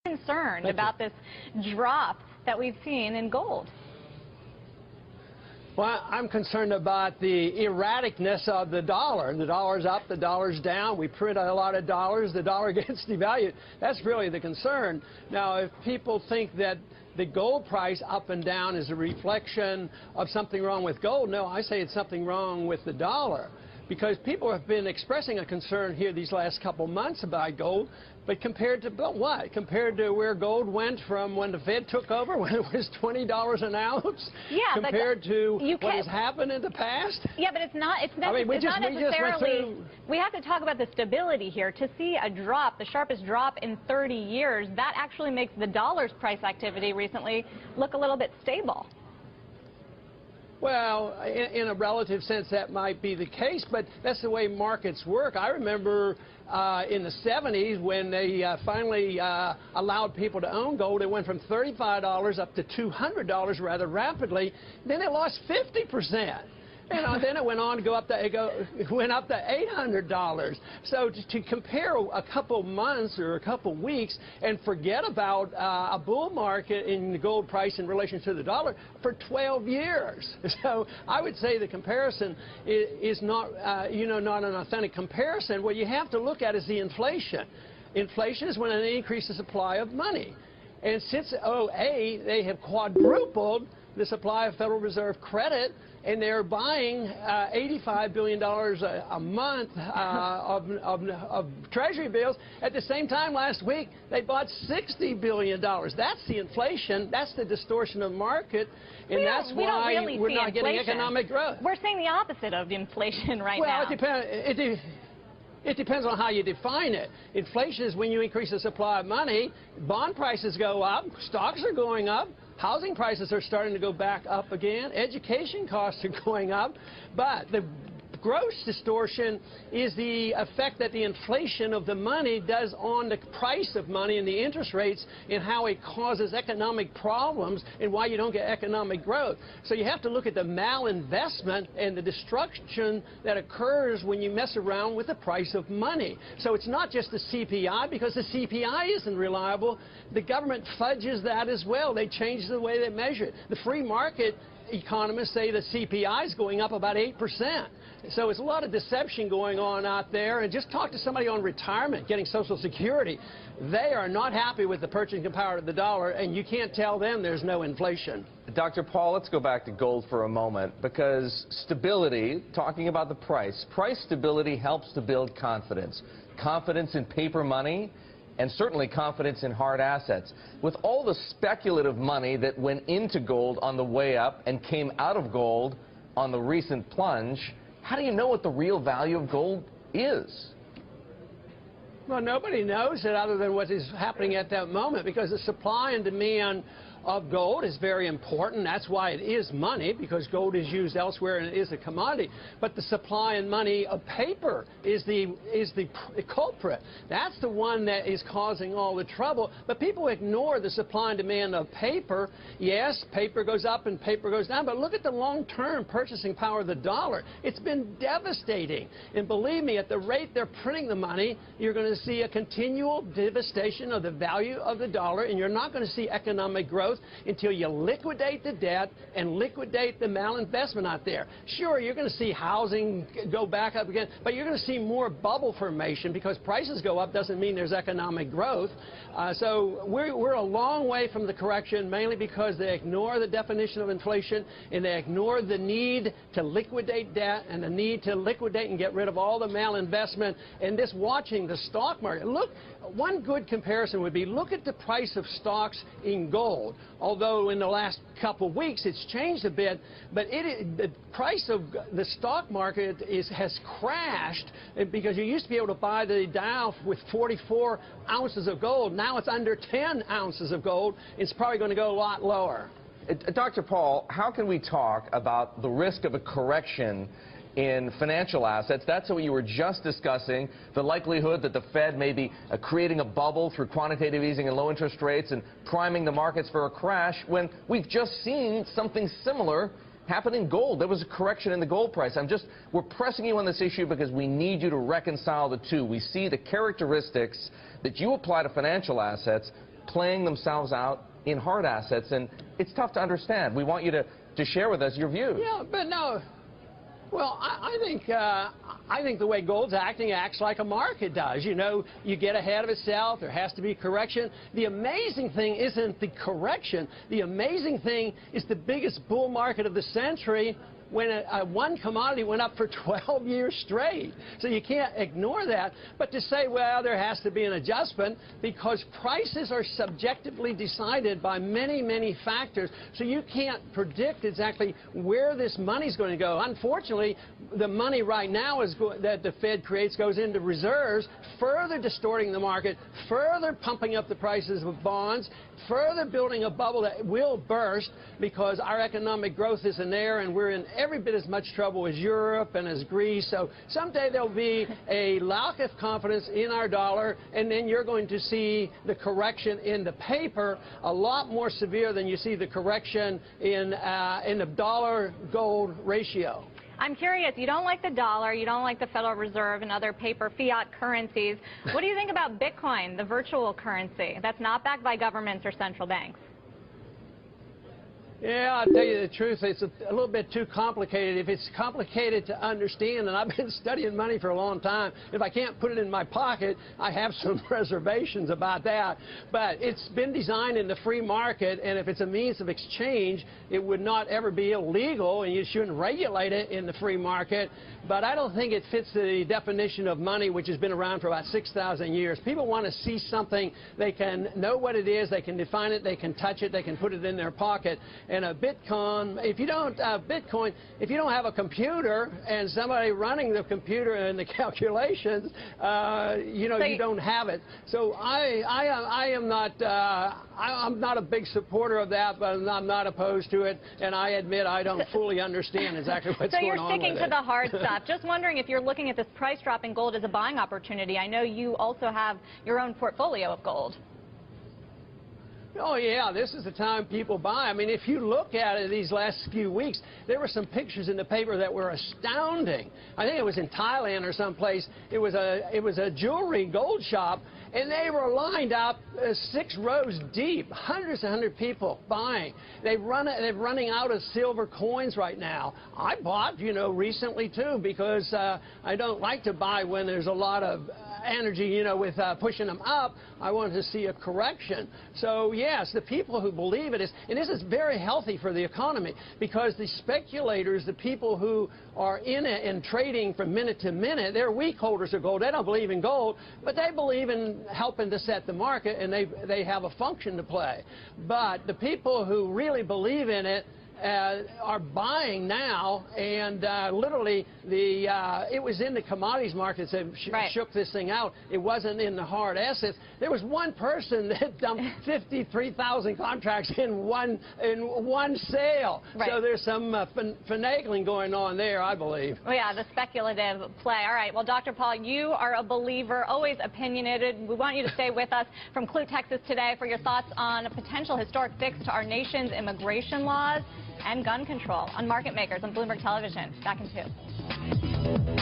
Concerned about this drop that we've seen in gold? Well, I'm concerned about the erraticness of the dollar. The dollar's up, the dollar's down. We print a lot of dollars, the dollar gets devalued. That's really the concern. Now, if people think that the gold price up and down is a reflection of something wrong with gold, no, I say it's something wrong with the dollar. Because people have been expressing a concern here these last couple months about gold, but compared to what? Compared to where gold went from when the Fed took over, when it was $20 an ounce? Yeah, compared to what has happened in the past? Yeah, but it's not necessarily. We have to talk about the stability here. To see a drop, the sharpest drop in 30 years, that actually makes the dollar's price activity recently look a little bit stable. Well, in a relative sense, that might be the case, but that's the way markets work. I remember in the 70s when they finally allowed people to own gold, it went from $35 up to $200 rather rapidly. Then it lost 50%. You know, then it went on to go up to $800. So to compare a couple months or a couple weeks and forget about a bull market in the gold price in relation to the dollar for 12 years. So I would say the comparison is not, not an authentic comparison. What you have to look at is the inflation. Inflation is when it increases the supply of money. And since '08, they have quadrupled the supply of Federal Reserve credit, and they're buying $85 billion a month of Treasury bills. At the same time, last week, they bought $60 billion. That's the inflation. That's the distortion of the market, and that's why we're not getting economic growth. We're seeing the opposite of inflation now. Well, it depends on how you define it. Inflation is when you increase the supply of money, bond prices go up, stocks are going up, housing prices are starting to go back up again, education costs are going up, but the gross distortion is the effect that the inflation of the money does on the price of money and the interest rates and how it causes economic problems and why you don't get economic growth. So you have to look at the malinvestment and the destruction that occurs when you mess around with the price of money. So it's not just the CPI, because the CPI isn't reliable. The government fudges that as well. They change the way they measure it. The free market economists say the CPI is going up about 8%. So it's a lot of deception going on out there. And just talk to somebody on retirement getting Social Security. They are not happy with the purchasing power of the dollar, and you can't tell them there's no inflation. Dr. Paul, let's go back to gold for a moment, because stability, talking about the price stability helps to build confidence. Confidence in paper money, and certainly confidence in hard assets. With all the speculative money that went into gold on the way up and came out of gold on the recent plunge, how do you know what the real value of gold is? Well, nobody knows it other than what is happening at that moment, because the supply and demand of gold is very important. That's why it is money, because gold is used elsewhere and it is a commodity. But the supply and money of paper is the culprit. That's the one that is causing all the trouble. But people ignore the supply and demand of paper. Yes, paper goes up and paper goes down, but look at the long-term purchasing power of the dollar. It's been devastating. And believe me, at the rate they're printing the money, you're going to see a continual devastation of the value of the dollar, and you're not going to see economic growth until you liquidate the debt and liquidate the malinvestment out there. Sure, you're going to see housing go back up again, but you're going to see more bubble formation, because prices go up doesn't mean there's economic growth. So we're a long way from the correction, mainly because they ignore the definition of inflation, and they ignore the need to liquidate debt and the need to liquidate and get rid of all the malinvestment, and this watching the stock market. Look, one good comparison would be, look at the price of stocks in gold. Although in the last couple of weeks it's changed a bit, but the price of the stock market has crashed, because you used to be able to buy the Dow with 44 ounces of gold. Now it's under 10 ounces of gold. It's probably going to go a lot lower. Dr. Paul, how can we talk about the risk of a correction in financial assets? That's what you were just discussing, the likelihood that the Fed may be creating a bubble through quantitative easing and low interest rates and priming the markets for a crash, when we've just seen something similar happen in gold. There was a correction in the gold price. We're pressing you on this issue because we need you to reconcile the two. We see the characteristics that you apply to financial assets playing themselves out in hard assets, and it's tough to understand. We want you to share with us your views. Yeah, but no. Well, I think the way gold's acting acts like a market does. You know, you get ahead of itself. There has to be correction. The amazing thing isn't the correction. The amazing thing is the biggest bull market of the century, when one commodity went up for 12 years straight. So you can't ignore that. But to say, well, there has to be an adjustment, because prices are subjectively decided by many, many factors. So you can't predict exactly where this money's going to go. Unfortunately, the money right now that the Fed creates goes into reserves, further distorting the market, further pumping up the prices of bonds, further building a bubble that will burst, because our economic growth isn't there, and we're in every bit as much trouble as Europe and as Greece. So someday there'll be a lack of confidence in our dollar, and then you're going to see the correction in the paper a lot more severe than you see the correction in the dollar-gold ratio. I'm curious, you don't like the dollar, you don't like the Federal Reserve and other paper fiat currencies. What do you think about Bitcoin, the virtual currency that's not backed by governments or central banks? Yeah, I'll tell you the truth, it's a little bit too complicated. If it's complicated to understand, and I've been studying money for a long time, if I can't put it in my pocket, I have some reservations about that. But it's been designed in the free market, and if it's a means of exchange, it would not ever be illegal, and you shouldn't regulate it in the free market. But I don't think it fits the definition of money, which has been around for about 6,000 years. People want to see something, they can know what it is, they can define it, they can touch it, they can put it in their pocket. And a Bitcoin, if you don't have a computer and somebody running the computer and the calculations, you don't have it. So I'm not a big supporter of that, but I'm not opposed to it, and I admit I don't fully understand exactly what's going on with it. So you're sticking to the hard stuff. Just wondering if you're looking at this price drop in gold as a buying opportunity. I know you also have your own portfolio of gold. Oh, yeah, this is the time people buy. I mean, if you look at it these last few weeks, there were some pictures in the paper that were astounding. I think it was in Thailand or someplace. It was a jewelry gold shop, and they were lined up 6 rows deep, hundreds and hundreds of people buying. They're running out of silver coins right now. I bought, recently, too, because I don't like to buy when there's a lot of energy, with pushing them up. I want to see a correction. So, yes, the people who believe it is, and this is very healthy for the economy, because the speculators, the people who are in it and trading from minute to minute, they're weak holders of gold. They don't believe in gold, but they believe in helping to set the market, and they have a function to play. But the people who really believe in it are buying now, and literally it was in the commodities markets that shook this thing out. It wasn't in the hard assets. There was one person that dumped 53,000 contracts in one sale. Right. So there's some finagling going on there, I believe. Well, yeah, the speculative play. All right. Well, Dr. Paul, you are a believer, always opinionated. We want you to stay with us from Clute, Texas today for your thoughts on a potential historic fix to our nation's immigration laws and gun control on Market Makers on Bloomberg Television. Back in 2.